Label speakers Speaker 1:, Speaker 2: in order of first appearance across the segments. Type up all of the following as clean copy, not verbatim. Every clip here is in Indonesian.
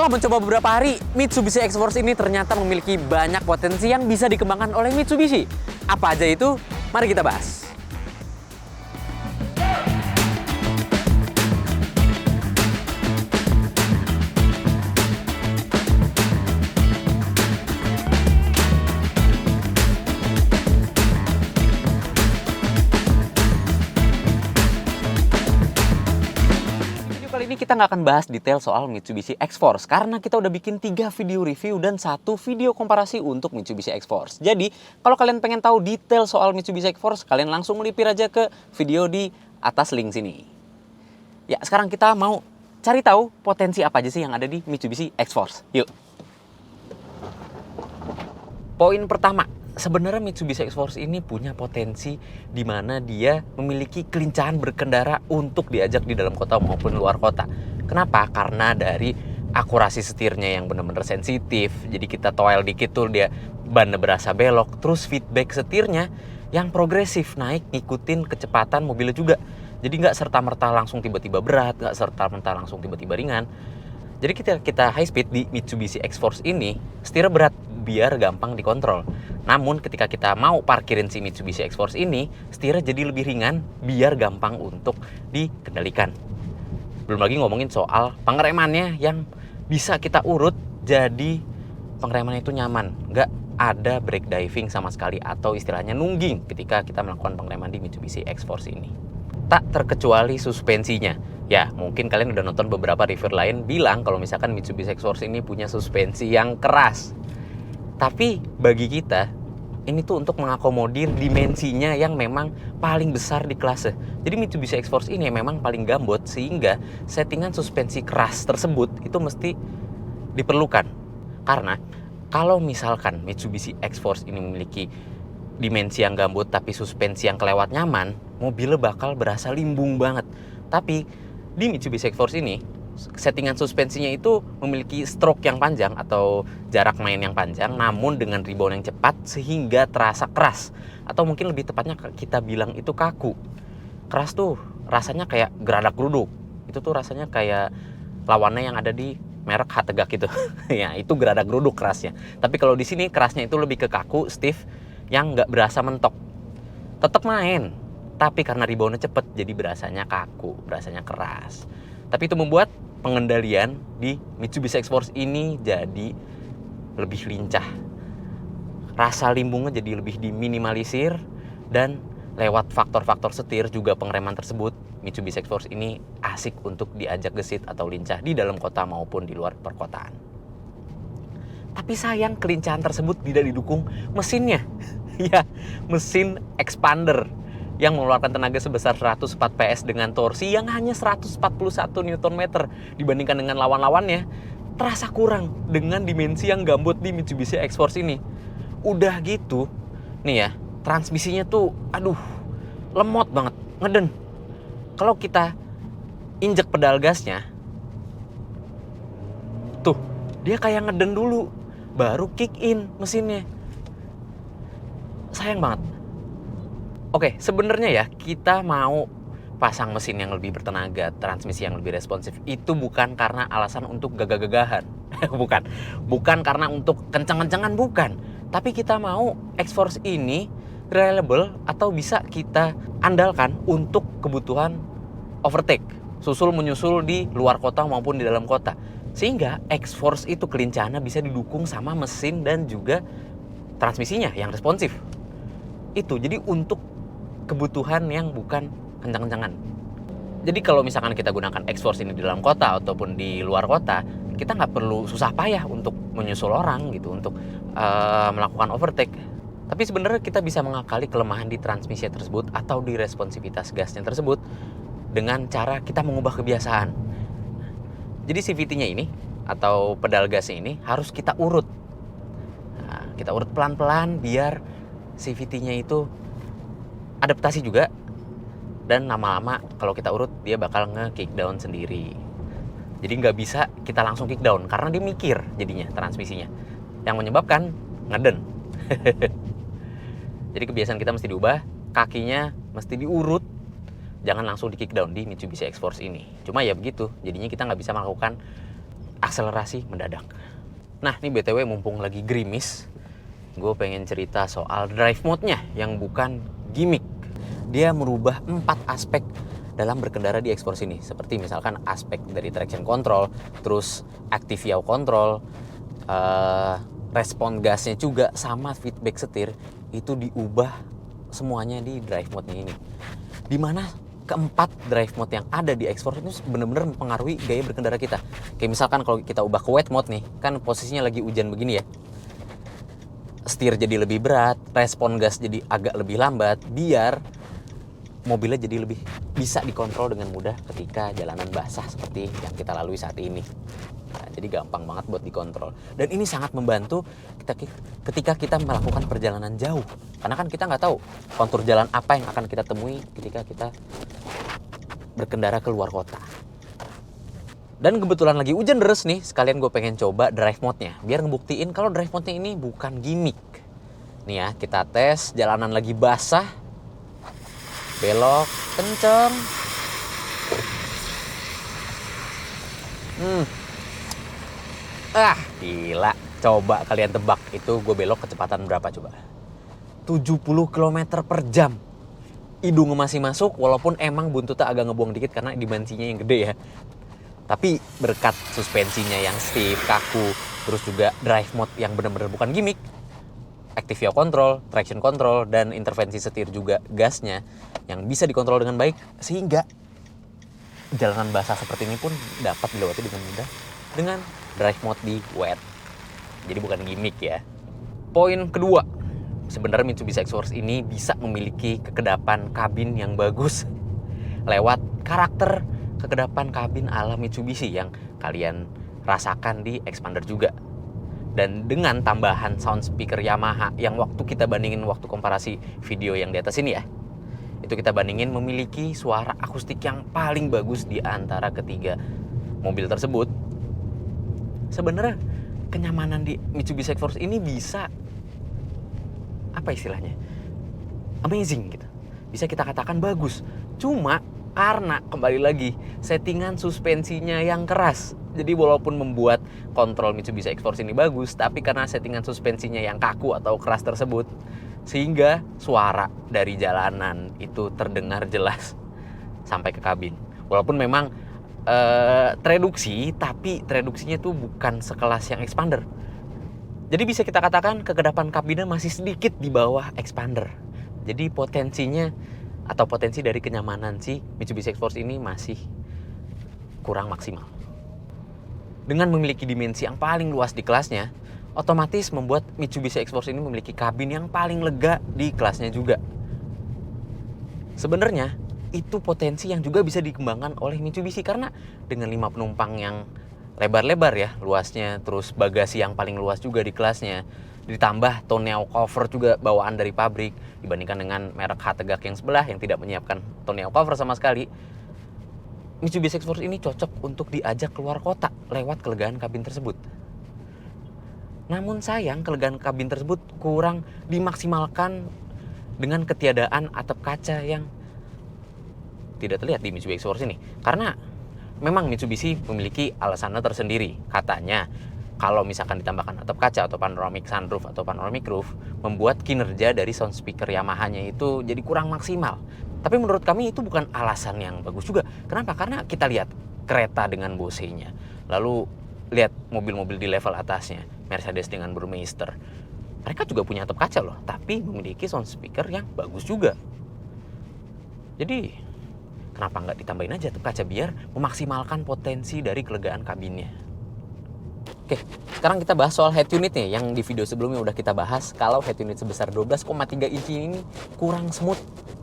Speaker 1: Setelah mencoba beberapa hari, Mitsubishi X-Force ini ternyata memiliki banyak potensi yang bisa dikembangkan oleh Mitsubishi. Apa aja itu? Mari kita bahas. Kali ini kita nggak akan bahas detail soal Mitsubishi X-Force karena kita udah bikin 3 video review dan 1 video komparasi untuk Mitsubishi X-Force. Jadi, kalau kalian pengen tahu detail soal Mitsubishi X-Force, kalian langsung melipir aja ke video di atas link sini. Ya, sekarang kita mau cari tahu potensi apa aja sih yang ada di Mitsubishi X-Force. Yuk. Poin pertama, sebenarnya Mitsubishi X-Force ini punya potensi di mana dia memiliki kelincahan berkendara untuk diajak di dalam kota maupun luar kota. Kenapa? Karena dari akurasi setirnya yang benar-benar sensitif. Jadi kita toel dikit tuh dia bannya berasa belok. Terus feedback setirnya yang progresif, naik ngikutin kecepatan mobilnya juga. Jadi nggak serta-merta langsung tiba-tiba berat, nggak serta-merta langsung tiba-tiba ringan. Jadi kita high speed di Mitsubishi X-Force ini, setirnya berat biar gampang dikontrol. Namun ketika kita mau parkirin si Mitsubishi X-Force ini, setirnya jadi lebih ringan biar gampang untuk dikendalikan. Belum lagi ngomongin soal pengeremannya yang bisa kita urut jadi pengeremannya itu nyaman. Nggak ada brake diving sama sekali atau istilahnya nungging ketika kita melakukan pengereman di Mitsubishi X-Force ini. Tak terkecuali suspensinya. Ya, mungkin kalian udah nonton beberapa review lain bilang kalau misalkan Mitsubishi X-Force ini punya suspensi yang keras. Tapi bagi kita, ini tuh untuk mengakomodir dimensinya yang memang paling besar di kelasnya. Jadi Mitsubishi X-Force ini memang paling gambot sehingga settingan suspensi keras tersebut itu mesti diperlukan. Karena kalau misalkan Mitsubishi X-Force ini memiliki dimensi yang gambut tapi suspensi yang kelewat nyaman, mobilnya bakal berasa limbung banget. Tapi di Mitsubishi X-Force ini, settingan suspensinya itu memiliki stroke yang panjang atau jarak main yang panjang, namun dengan rebound yang cepat sehingga terasa keras. Atau mungkin lebih tepatnya kita bilang itu kaku. Keras tuh rasanya kayak geradak-geruduk. Itu tuh rasanya kayak lawannya yang ada di merek Hategak gitu. Ya, itu geradak-geruduk kerasnya. Tapi kalau di sini kerasnya itu lebih ke kaku, stiff, yang nggak berasa mentok. Tetap main, tapi karena reboundnya cepet jadi berasanya kaku, berasanya keras. Tapi itu membuat pengendalian di Mitsubishi X-Force ini jadi lebih lincah. Rasa limbungnya jadi lebih diminimalisir dan lewat faktor-faktor setir juga pengereman tersebut, Mitsubishi X-Force ini asik untuk diajak gesit atau lincah di dalam kota maupun di luar perkotaan. Tapi sayang kelincahan tersebut tidak didukung mesinnya. Ya, mesin expander yang mengeluarkan tenaga sebesar 104 PS dengan torsi yang hanya 141 Nm dibandingkan dengan lawan-lawannya, terasa kurang dengan dimensi yang gambut di Mitsubishi X-Force ini. Udah gitu, nih ya, transmisinya tuh, aduh, lemot banget, ngeden. Kalau kita injek pedal gasnya, tuh, dia kayak ngeden dulu, baru kick in mesinnya. Sayang banget. Oke, sebenarnya ya kita mau pasang mesin yang lebih bertenaga, transmisi yang lebih responsif itu bukan karena alasan untuk gagah-gagahan. bukan karena untuk kencang-kencangan, bukan. Tapi kita mau X-Force ini reliable atau bisa kita andalkan untuk kebutuhan overtake, susul menyusul di luar kota maupun di dalam kota. Sehingga X-Force itu kelincahannya bisa didukung sama mesin dan juga transmisinya yang responsif. Itu jadi untuk kebutuhan yang bukan kencang-kencangan. Jadi kalau misalkan kita gunakan X-Force ini di dalam kota ataupun di luar kota, kita nggak perlu susah payah untuk menyusul orang gitu, untuk melakukan overtake. Tapi sebenarnya kita bisa mengakali kelemahan di transmisi tersebut atau di responsivitas gasnya tersebut dengan cara kita mengubah kebiasaan. Jadi CVT-nya ini atau pedal gasnya ini harus kita urut. Nah, kita urut pelan-pelan biar CVT-nya itu adaptasi juga, dan lama-lama kalau kita urut dia bakal nge-kick down sendiri. Jadi nggak bisa kita langsung kick down karena dia mikir jadinya transmisinya, yang menyebabkan ngeden. Jadi kebiasaan kita mesti diubah, kakinya mesti diurut, jangan langsung di kick down di Mitsubishi X-Force ini. Cuma ya begitu, jadinya kita nggak bisa melakukan akselerasi mendadak. Nah, ini BTW mumpung lagi gerimis, gue pengen cerita soal drive mode-nya yang bukan gimmick. Dia merubah 4 aspek dalam berkendara di X-Force ini. Seperti misalkan aspek dari traction control, terus active yaw control, respon gasnya juga, sama feedback setir. Itu diubah semuanya di drive mode-nya ini. Dimana keempat drive mode yang ada di X-Force itu benar-benar mempengaruhi gaya berkendara kita. Kayak misalkan kalau kita ubah ke wet mode nih, kan posisinya lagi hujan begini ya. Setir jadi lebih berat, respon gas jadi agak lebih lambat, biar mobilnya jadi lebih bisa dikontrol dengan mudah ketika jalanan basah seperti yang kita lalui saat ini. Nah, jadi gampang banget buat dikontrol. Dan ini sangat membantu ketika kita melakukan perjalanan jauh. Karena kan kita nggak tahu kontur jalan apa yang akan kita temui ketika kita berkendara ke luar kota. Dan kebetulan lagi hujan deras nih, sekalian gue pengen coba drive mode-nya. Biar ngebuktiin kalau drive mode-nya ini bukan gimmick. Nih ya, kita tes jalanan lagi basah. Belok, kenceng. Gila. Coba kalian tebak, itu gue belok kecepatan berapa coba? 70 km per jam. Hidung masih masuk, walaupun emang buntutnya agak ngebuang dikit karena dimensinya yang gede ya. Tapi berkat suspensinya yang stiff, kaku, terus juga drive mode yang benar-benar bukan gimmick, active yaw control, traction control, dan intervensi setir juga gasnya yang bisa dikontrol dengan baik, sehingga jalanan basah seperti ini pun dapat dilewati dengan mudah dengan drive mode di wet. Jadi bukan gimmick ya. Poin kedua, sebenarnya Mitsubishi X-Force ini bisa memiliki kekedapan kabin yang bagus lewat karakter kekedapan kabin ala Mitsubishi yang kalian rasakan di Xpander juga. Dan dengan tambahan sound speaker Yamaha yang waktu kita bandingin waktu komparasi video yang di atas ini ya, itu kita bandingin memiliki suara akustik yang paling bagus di antara ketiga mobil tersebut. Sebenarnya kenyamanan di Mitsubishi X-Force ini bisa, apa istilahnya, amazing gitu. Bisa kita katakan bagus. Cuma karena kembali lagi settingan suspensinya yang keras. Jadi walaupun membuat kontrol Mitsubishi X-Force ini bagus, tapi karena settingan suspensinya yang kaku atau keras tersebut, sehingga suara dari jalanan itu terdengar jelas sampai ke kabin. Walaupun memang tereduksi, tapi tereduksinya itu bukan sekelas yang Xpander. Jadi bisa kita katakan kekedapan kabinnya masih sedikit di bawah Xpander. Jadi potensinya atau potensi dari kenyamanan si Mitsubishi X-Force ini masih kurang maksimal. Dengan memiliki dimensi yang paling luas di kelasnya, otomatis membuat Mitsubishi X-Force ini memiliki kabin yang paling lega di kelasnya juga. Sebenarnya itu potensi yang juga bisa dikembangkan oleh Mitsubishi karena dengan 5 penumpang yang lebar-lebar ya luasnya, terus bagasi yang paling luas juga di kelasnya, ditambah tonneau cover juga bawaan dari pabrik dibandingkan dengan merek H-Tegak yang sebelah yang tidak menyiapkan tonneau cover sama sekali. Mitsubishi X-Force ini cocok untuk diajak keluar kota lewat kelegaan kabin tersebut. Namun sayang kelegaan kabin tersebut kurang dimaksimalkan dengan ketiadaan atap kaca yang tidak terlihat di Mitsubishi X-Force ini. Karena memang Mitsubishi memiliki alasannya tersendiri. Katanya kalau misalkan ditambahkan atap kaca atau panoramic sunroof atau panoramic roof, membuat kinerja dari sound speaker Yamaha-nya itu jadi kurang maksimal. Tapi menurut kami itu bukan alasan yang bagus juga. Kenapa? Karena kita lihat kereta dengan Bose-nya, lalu lihat mobil-mobil di level atasnya, Mercedes dengan Burmeister. Mereka juga punya atap kaca loh, tapi memiliki sound speaker yang bagus juga. Jadi kenapa nggak ditambahin aja atap kaca biar memaksimalkan potensi dari kelegaan kabinnya. Oke, sekarang kita bahas soal head unit nih, yang di video sebelumnya udah kita bahas kalau head unit sebesar 12,3 inci ini kurang smooth.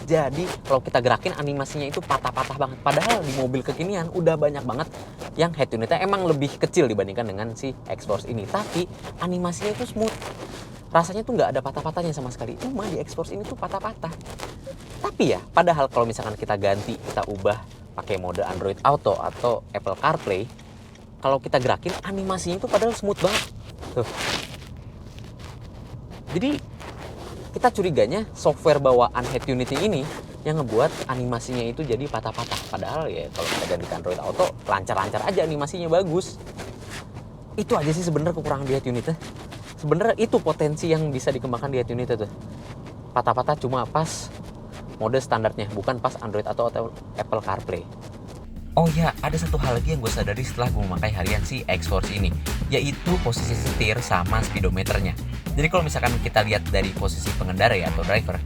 Speaker 1: Jadi kalau kita gerakin animasinya itu patah-patah banget. Padahal di mobil kekinian udah banyak banget yang head unitnya emang lebih kecil dibandingkan dengan si X-Force ini. Tapi animasinya itu smooth. Rasanya tuh nggak ada patah-patahnya sama sekali. Cuma di X-Force ini tuh patah-patah. Tapi ya, padahal kalau misalkan kita ganti, kita ubah pakai mode Android Auto atau Apple CarPlay, kalau kita gerakin animasinya itu padahal smooth banget. Tuh. Jadi kita curiganya software bawaan head unit ini yang ngebuat animasinya itu jadi patah-patah. Padahal ya kalau kita ganti Android Auto lancar-lancar aja animasinya bagus. Itu aja sih sebenarnya kekurangan di head unitnya. Sebenarnya itu potensi yang bisa dikembangkan di head unitnya tuh. Patah-patah cuma pas mode standarnya, bukan pas Android atau Apple CarPlay. Oh ya, ada satu hal lagi yang gue sadari setelah gue memakai harian si X-Force ini, yaitu posisi setir sama speedometernya. Jadi kalau misalkan kita lihat dari posisi pengendara ya, atau driver,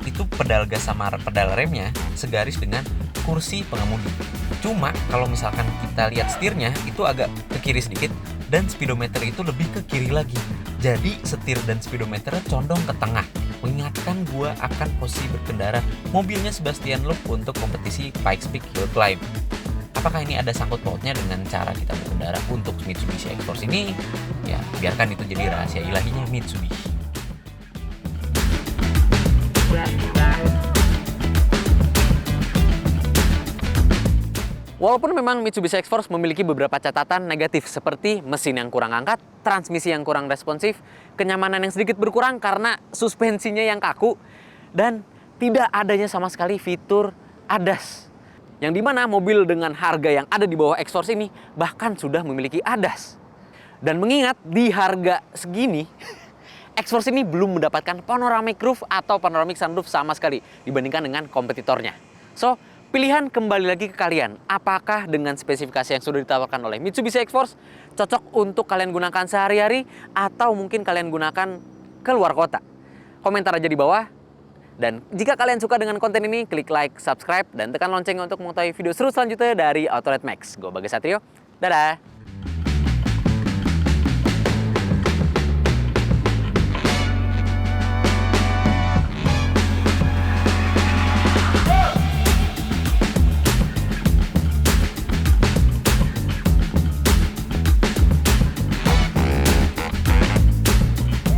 Speaker 1: itu pedal gas sama pedal remnya segaris dengan kursi pengemudi. Cuma kalau misalkan kita lihat setirnya, itu agak ke kiri sedikit, dan speedometer itu lebih ke kiri lagi. Jadi setir dan speedometernya condong ke tengah, mengingatkan gue akan posisi berkendara mobilnya Sebastian Loeb untuk kompetisi Pikes Peak Hill Climb. Apakah ini ada sangkut pautnya dengan cara kita berkendara untuk Mitsubishi X-Force ini? Ya, biarkan itu jadi rahasia ilahinya Mitsubishi. Walaupun memang Mitsubishi X-Force memiliki beberapa catatan negatif seperti mesin yang kurang angkat, transmisi yang kurang responsif, kenyamanan yang sedikit berkurang karena suspensinya yang kaku, dan tidak adanya sama sekali fitur ADAS. Yang dimana mobil dengan harga yang ada di bawah X-Force ini bahkan sudah memiliki ADAS. Dan mengingat di harga segini, X-Force ini belum mendapatkan panoramic roof atau panoramic sunroof sama sekali dibandingkan dengan kompetitornya. So, pilihan kembali lagi ke kalian. Apakah dengan spesifikasi yang sudah ditawarkan oleh Mitsubishi X-Force cocok untuk kalian gunakan sehari-hari atau mungkin kalian gunakan ke luar kota? Komentar aja di bawah. Dan jika kalian suka dengan konten ini, klik like, subscribe, dan tekan loncengnya untuk mengetahui video seru selanjutnya dari Autolet Max. Gue Bagas Satrio, dadah!